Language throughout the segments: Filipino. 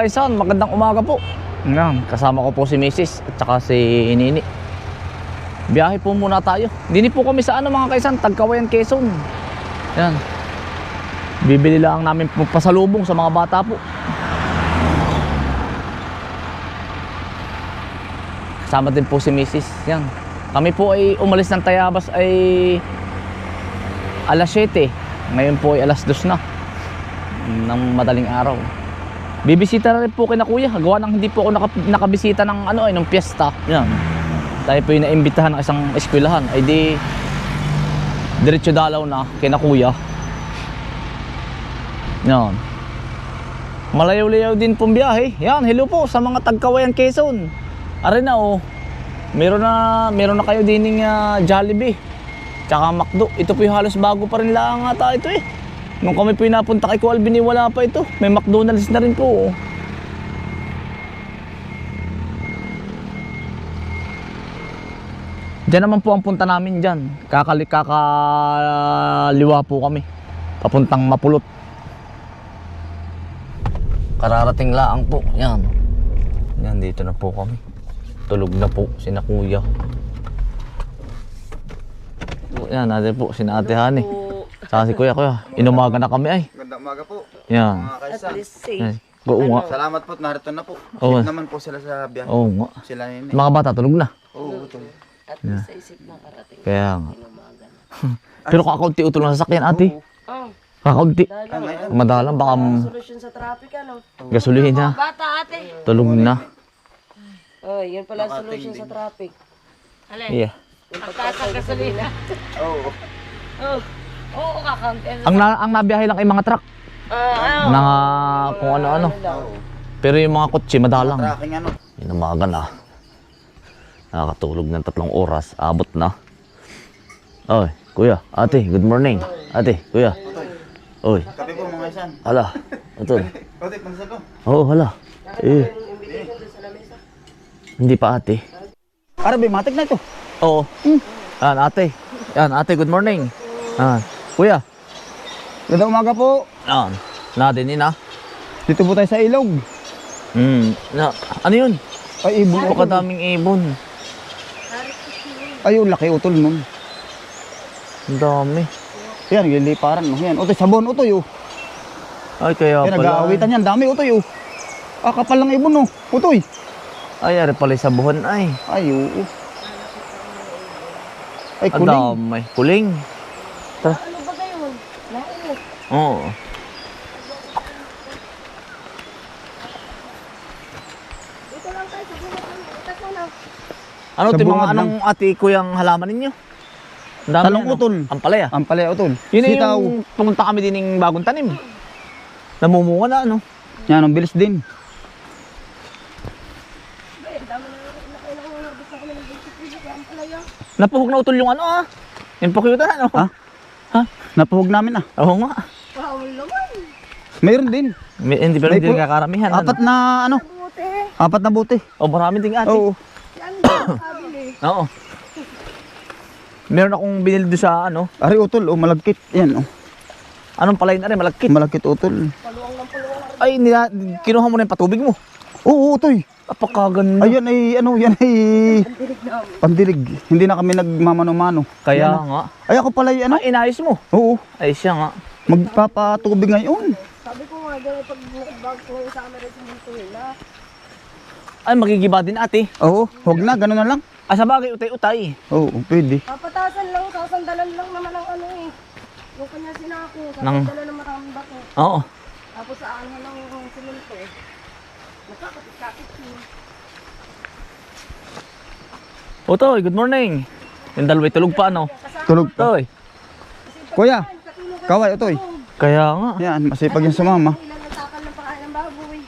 kaisan, magandang umaga po. Yan, kasama ko po si Mrs. at saka si Nini. Biyahe po muna tayo. Dini po kami sa ano mga kaisan, Tagkawayan, Quezon. Yan. Bibili lang namin po pasalubong sa mga bata po. Kasama din po si Mrs. Yan. Kami po ay umalis ng Tayabas ay alas 7. Ngayon po ay alas 2 na ng madaling araw. Bibisita na rin po kina kuya. Gawa ng hindi po ako nakabisita ng ano ay ng piyesta. Yan. Tayo po yung naimbitahan ng isang eskwelahan. Ay di diretso dalaw na kina kuya. Yan. Malayaw-layaw din pong biyahe. Yan, hello po sa mga Tagkawayan, Quezon. Are na oh. Meron na kayo dining Jollibee. Tsaka McDo. Ito po yung halos bago pa rin lang ata ito eh. Nung kami po napunta kay Kuya Alvin, wala pa ito. May McDonald's na rin po. Diyan naman po ang punta namin dyan. Kakaliwa po kami. Papuntang Mapulot. Kararating laang po. Yan. Yan, dito na po kami. Tulog na po sina Kuya. Yan, natin po sina Ate Hani. Saka si Kuya, inumaga na kami ay. Gandang umaga po. Yan. Mga kaisan. Oo nga. Salamat po, narito na po. Oo. Safe naman po sila sa biyahe. Oo nga. Sila yun eh. Mga bata, tulog na. Oo, ito. At least sa isip na karating. Kaya nga. Pero kakaunti utol na sasakyan, ate. Oh, Kakaunti. dalang. Madalang, baka Solusyon sa traffic ano. gasolina niya. Bata ate. Tulog na. Oh, yun pala ang solusyon sa traffic. Yeah. Yung pagtaas ng gasolina. Oo. Oh. Oo, kakaunti. Ang nabiyahe lang ay mga truck. Na kung ano-ano. Pero yung mga kotse, madalang. Tracking ano. Inumaga na. Nakakatulog ng 3 oras. Abot na. Oy, kuya, ate, good morning. Ate, kuya. Oy, Kape po mga kaisan. hala. Utol. Kotek, pansa ko. Oo, hala. Eh, hindi pa ate. Arabi, matik na ito. Oo. Yan, ate. Yan, ate, good morning. Yan. Kuya. Gandang umaga po. Yan. Nadinin na. Dito po tayo sa ilog. Ano yun? Ay, ibon. Napakadaming ibon. Ay, yung laki utol nun. Ang dami. Yan, liliparan. Yan, utoy, sabon, utoy. Ay, kaya Yan, pala. nag-aawitan yan. Dami, utoy. Ah, kapal lang ibon, utoy. Ay, ari pala sa buhon. Ay, Ay, oo. Ay, ang kuling. dami. Kuling. Tara. Ano ba gayon? Nainit. Oo. Dito lang tayo sa bulat ng itat mo na. Ano, Sa ito mga bungad anong ate kuyang halaman ninyo? Ang dami, Talong utol. Ang palaya. Ang palaya, utol. Yun na Sitaw. yung pumunta kami din ng bagong tanim. Namumunga na, ano? Yan, ang bilis din. Napuhog na utol yung ano, ah. Yung pukyutan, ano? Ha? Ha? Napuhog namin, Oo nga. Wow, naman. Mayroon din. Hindi pero May hindi kakaramihan. Apat na, ano? Buti. Apat na buti. O, marami din ate. Oo. Yan ang sabili. Oo. Meron akong binili doon sa ano. Ari, utol. Malagkit. Yan, Anong palay na rin, malagkit. Malagkit, utol. Paluwang ng paluwang. Ay, kinuha mo na yung patubig mo. Oo, utoy. Apakaganda. Ayan ay, yan ay Dilig namin. pandilig. Hindi na kami nagmamano-mano. Kaya Yan, nga. Ay, ako pala yung ano. Ay, inayos mo. Oo. Ay, siya nga. Magpapatubig ngayon. Sabi ko nga dyan, pag nag-bag ko ngayon sa camera sa multo na. Ay, magigiba din ate. Oo, huwag na. Ganun na lang. Ah, sa bagay, utay-utay. Oo, pwede. Papatasan lang, sasandalan lang naman ang ano eh. Yung kanya sinako, sasandalan ng maraming bako. Oo. Tapos sa ano lang yung simulto eh. Nakakapit-kapit yun. Utoy, good morning. Yung dalawa'y tulog pa, ano? Tulog pa. Utoy. Kuya, kaway, utoy. Kaya nga. Yan, masipag yan sa mama. Ilalatakan ng pakain ng baboy.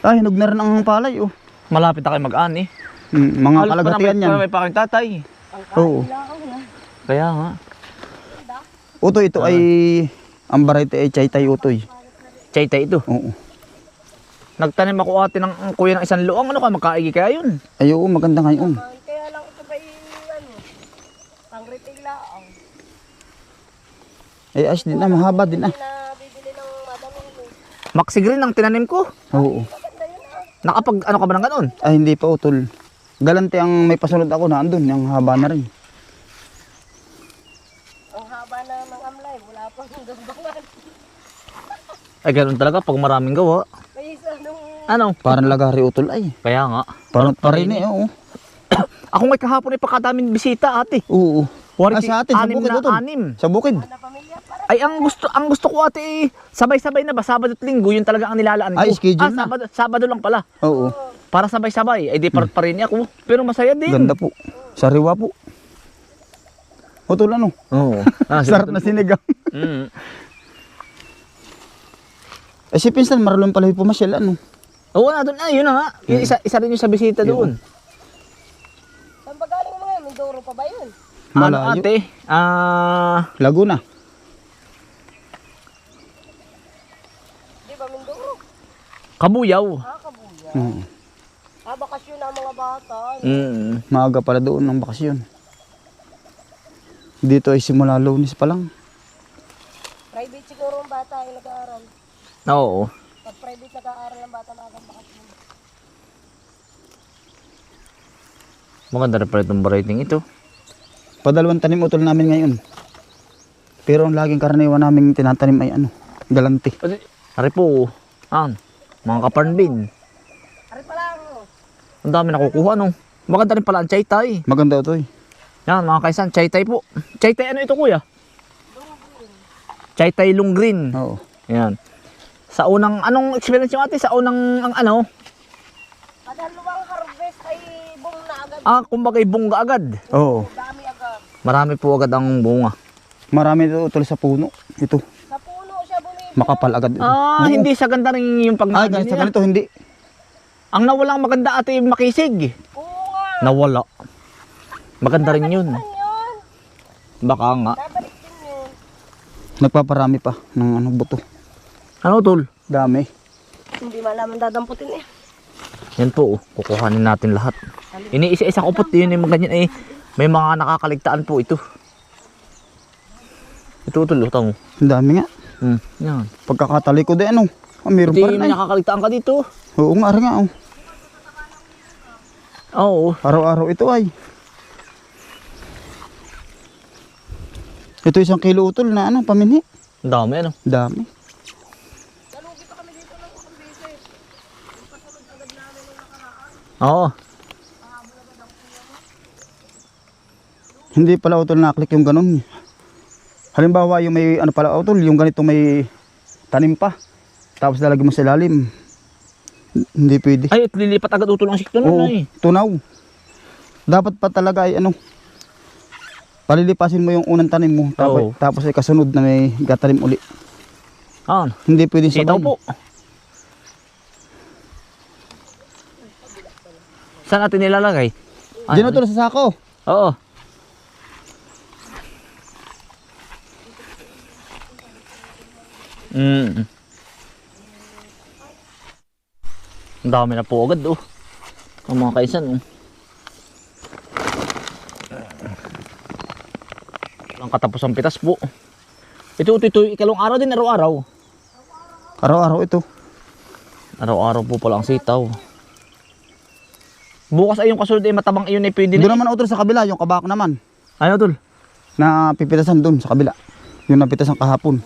Ay, hinog na rin ang palay, oh. Malapit na kayo mag-ani. Mga kalagatian yan. May paking tatay. Oo. Kailangan na. Kaya nga. Utoy, ito ay, ang variety ay chaytay utoy. Chaytay ito. Oo. Nagtanim ako ate ng kuya ng isang luang. Ano ka, magkaigi kaya yun? Ay, oo, maganda ngayon. Kaya lang ito ba ano, pang-retail lang. Ay, ayos din na, mahaba din ah. Na bibili ng madaming Maxi green ang tinanim ko. Oo. Nakapag ano ka ba ng ganon? Ay, hindi pa utol. Galante ang may pasunod ako na andun, yung haba na rin. Ang haba na ng amlay, wala pang gambangan. Ay ganun talaga pag maraming gawa. May isa nung... Ano? Parang lagari utol ay. Kaya nga. Parang pa rin eh, oo. Ako ngay kahapon ay pagkadaming bisita ate. Oo. Wari Sa atin, sa anim bukid na utol. anim. Sa bukid. na pamilya para. Ay ang gusto ko ate eh, sabay-sabay na ba Sabado at Linggo yun talaga ang nilalaan ko. Ay, schedule na. Sabado lang pala. Oo. Para sabay-sabay. Ay di pa rin ako. Pero masaya din. Ganda po. Sariwa po. Utol ano? Oo. Sarap na sinigang. Mm. Eh si Pinsan, marunong pala yung pumasyal ano? Oo na doon. Yun na nga. Yung isa rin yung sa bisita doon. Saan ba galing mga yun? Mindoro pa ba yun? Ano Malayo. ate? Laguna. Di ba Mindoro? Kabuyaw. Kabuya. Oo. Bakasyon na ang mga bata. Mm. Maaga pala doon ng bakasyon. Dito ay simula Lunes pa lang. Private siguro ang bata yung nag-aaral. Oo. Pag private nag-aaral ang bata na agang bakasyon. Maganda rin pala itong variety ito. Padalawang tanim utol namin ngayon. Pero ang laging karaniwan namin tinatanim ay ano, galante. Ari po. Mga kaparnbin. Ari pa lang. Ang dami nakukuha no. Maganda rin pala ang chaytay. Maganda ito eh. Yan mga kaisan, chaytay po. Chaytay ano ito kuya? Chaytay long green. Oo. Yan. Sa unang, anong experience yung ate? Sa unang, ang ano? Kadalawang harvest ay bung na agad. Kumbagay bunga agad. Oo. Dami agad. Marami po agad ang bunga. Marami ito utol sa puno. Ito. Sa puno siya bumibili. Makapal agad ito. Hindi sa ganda rin yung Ay, pagnanin ganito, niya. ganito hindi. Ang nawalang maganda ate yung makisig. Oo nga. Nawala. Maganda rin yun. Ano yun? Baka nga. Babalik din yun. Nagpaparami pa ng ano, buto. Ano tol? Dami. Hindi malaman dadamputin eh. Yan po, kukuhanin natin lahat. Iniisa-isa ko po, yun yung ganyan eh. May mga nakakaligtaan po ito. Ito tol, ito mo. Ang dami nga. Yan. Pagkakatalikod eh ano. Meron Ito pa rin yung ay. nakakaligtaan ka dito. Oo nga, ari nga oh. Oo. Araw-araw ito ay. Ito 1 kilo utol na ano, paminhi. Ang dami ano. Dami. Nalugi pa kami dito ng 1 beses. Yung pasunod agad namin nung nakaraan. Oo. Hindi pala utol naklik yung ganun. Halimbawa yung may ano pala utol, yung ganito may tanim pa. Tapos lalagyan mo sa ilalim. Hindi pwede. Ay, at lilipat agad utol ang sikto Oo, nun eh. tunaw. Dapat pa talaga ay ano, palilipasin mo yung unang tanim mo. Oo. Tapos ay kasunod na may gatanim uli. Hindi pwede sabay. Sitaw po. Saan natin nilalagay? Diyan utol sa sako. Oo. Ang dami na po agad oh. Ang mga kaisan oh. Ang katapos ang pitas po. Ito ikalong araw din, araw-araw. Araw-araw ito. Araw-araw po pala ang sitaw. Bukas ay yung kasunod ay matabang iyon ay pwede Doon na. naman utol sa kabila, yung kabak naman. Ano tol? Na pipitasan doon sa kabila. Yung napitasan kahapon.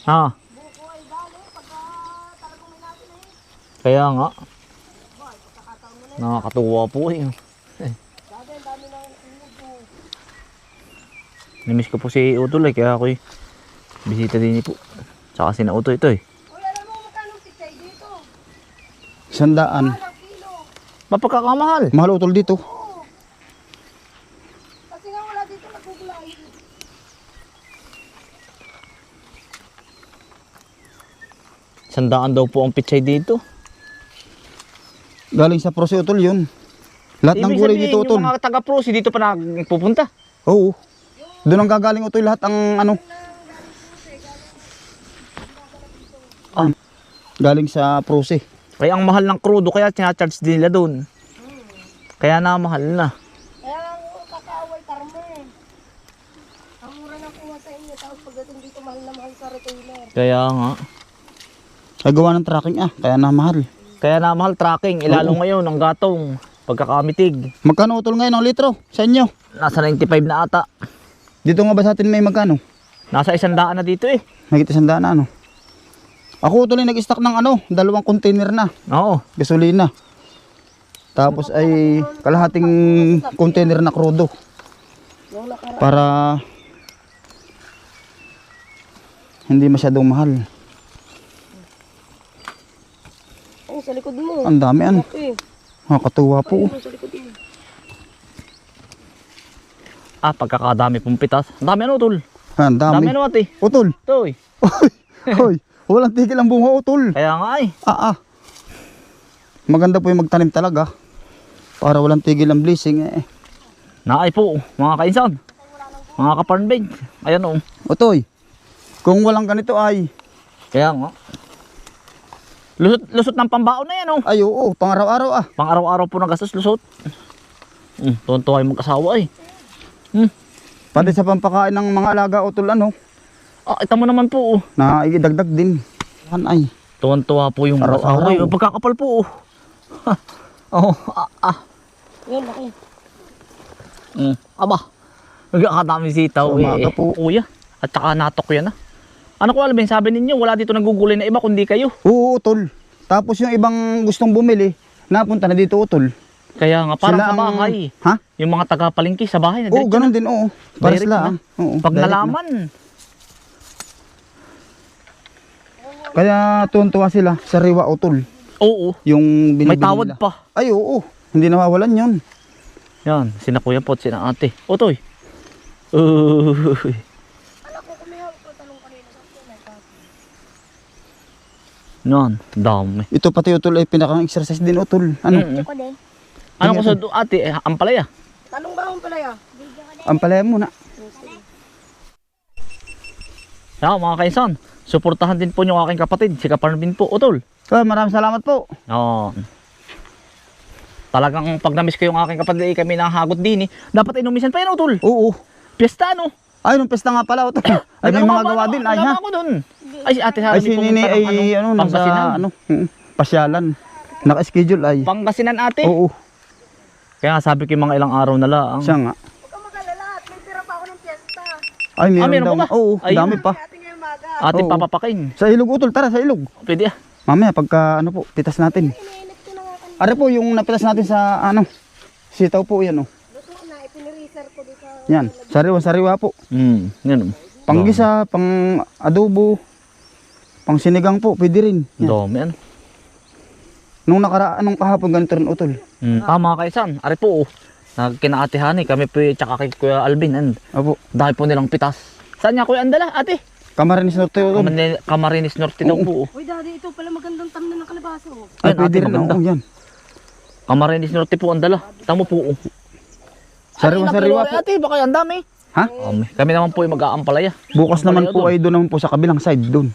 Ha? Kaya nga. Nakakatuwa po eh. Namiss ko po si Utol eh, kaya ako bisita din po. Tsaka si na Uto ito eh. Uy, alam mo magkano pichay dito? 100. Ang kilo. Mapagkakamahal. Mahal utol dito. Kasi nga wala dito nagugulay. Sandaan daw po ang pichay dito. Galing sa Prose utol yun. Lahat ng Ibig gulay sabihin, dito utol. yung mga taga-prosi dito pa nagpupunta. Oo. Doon ang gagaling utol lahat ang ano. Galing sa Prose. Kaya ang mahal ng krudo, kaya sinacharge din nila doon. Kaya na mahal na. Kaya ang kakaaway Carmen. Ang mura na kuha sa inyo. Tapos pagdating dito mahal na mahal sa retailer. Kaya nga. Ay gawa ng tracking kaya na mahal. Kaya na mahal tracking, ilalo ngayon ang gatong pagkakamitig. Magkano utol ngayon ang litro sa inyo? Nasa 95 na ata. Dito nga ba sa atin may magkano? Nasa 100 na dito eh. Nagit 100 na ano. Ako utol nag-stock ng 2 container na Oo. gasolina. Tapos ay kalahating container na krudo. Para hindi masyadong mahal. Ay, sa likod mo. Ang dami Eh, Nakakatuwa po. sa likod mo. Pagkakadami pong pitas. Ang dami ano, tol? Ang Dami dami. ano, ate? Utol. Toy. Hoy, walang tigil ang bunga utol. Kaya nga eh. Maganda po yung magtanim talaga. Para walang tigil ang blessing Naay po, mga kainsan. Mga kaparnbig. Ayan o. Utoy, kung walang ganito ay, Kaya nga. Lusot ng pambaon na yan o. ay oo, pang araw-araw Pang araw-araw po nagastos lusot. Tuwan-tuwa yung mag-asawa eh. Pati sa pampakain ng mga alaga utol Ito mo naman po oh. na idagdag din. Ay, Tuwan-tuwa po yung Araw-araw. mag-asawa. Yung pagkakapal po oh. Yun, laki. Aba. Nagkakadami sitaw Sa umaga po. Kuya. At saka natok yan Ano ko alam, sabi ninyo, wala dito nagugulay na iba kundi kayo. oo utol. Tapos yung ibang gustong bumili, napunta na dito utol. Kaya nga, parang Sila sa ang- bahay. Ha? Yung mga taga-palengke sa bahay na Oo, ganun din oo. Para Direct sila. na. Oo, Pag direct na. nalaman. Kaya tuwan-tuwa sila sa riwa utol. Oo. Yung binibili May tawad nila. pa. Ay oo, hindi nawawalan yun. Yan, sina Kuya Pot, sina Ate. Otoy. Uy. Anak ko, kumihawak ko talong kanina sa may kapo. Yan, dami. Ito pati utol ay pinakang exercise din utol. Ako din. Ano ko sa ate, ampalaya? Talong ba akong palaya? Ang palaya muna. Yan, mga kaisan. Suportahan din po yung aking kapatid, si Kaparnbin po, Utol. Maraming salamat po. Yan. Talagang pag na-miss ko yung aking kapatid, kami nahagot din Dapat inumisan pa yan, Utol. Oo. Piyesta, no? Ay, nung pesta nga pala utol. Ay, may mga gawa din. Ay, ha? Ako dun. Ay, si Ate Sara, Ay, si Nini ay nasa pasyalan. Naka-schedule ay. Pangasinan, Ate. Oo. Kaya nga sabi ko yung mga ilang araw na lang. Siya nga. Huwag kang mag-alala at may tira pa ako ng piyesta. Ay, meron meron daw. pa ba? Oo, Ay, dami pa. Ate ngayong maga. Ate, Oo. papapakin. Sa ilog utol, tara sa ilog. Pwede Mamaya pagka pitas natin. Iniinit ko na nga kanina. Are po yung napitas natin sa sitaw po yan Luto na, ipiniriser ko dito. Yan, sariwa po. Yan. Panggisa, pang adobo, pang sinigang po, pwede rin. Yan. Dami, ano? Nung nung kahapon ganito rin utol. Mga kaisan, ari po, kinaatihani kami po, tsaka kay Kuya Alvin, and Opo. dahil po nilang pitas. Saan niya Kuya Andala, ate? Kamarinis Norte utol. Camarines Norte daw po. Uy, daddy, ito pala magandang tamnan ng kalabaso. Ay, Ayun, pwede ate, rin. maganda. Oo, yan. Camarines Norte po ang dala. Tamo po. Sariwa po. Ate, baka ang dami. Ha? Kami naman po yung mag-aampalaya. Bukas naman Ampalaya po doon. ay doon naman po sa kabilang side doon.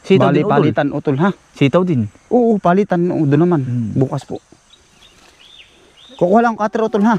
Sitaw Bali, din, Utol. palitan utol ha. Sitaw din. Oo, palitan doon naman. Bukas po. Kukuha lang cutter utol ha.